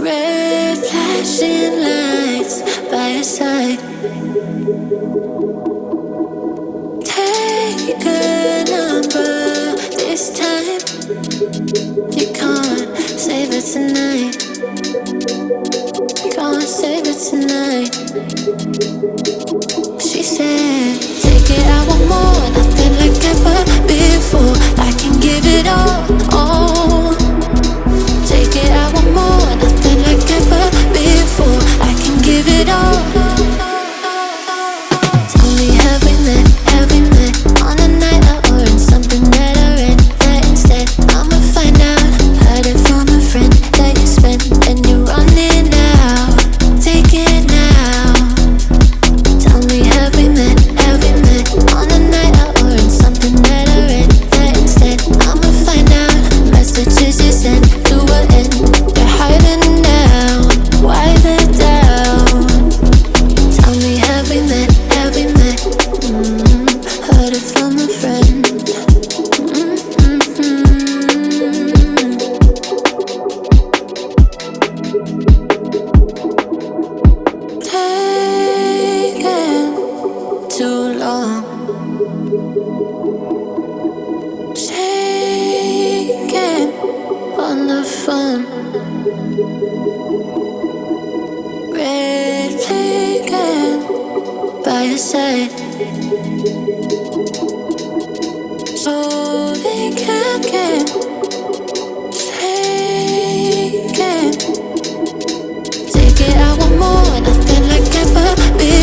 Red flashing lights by your side. Take a number this time. You can't save it tonight. Can't save it tonight. She said, take it, I want more. Nothing like ever before. I can give it all. Take it, I want more. Nothing like ever before. I can give it all. Tell me, have we met? Have we met on a night out or in something that I read? That instead, I'ma find out. Heard it from a friend that you spent and you're running out. Take it now. Tell me, have we met? Have we met on a night out or in something that I read? That instead, I'ma find out. Messages you sent to an end. They're hiding now. Why the doubt? Tell me, have we met? Have we met? Heard it from a friend. Taking too long. Shaking on the phone. Red flagging by your side. So they can't get taken. Take it, I want more. Nothing like ever before.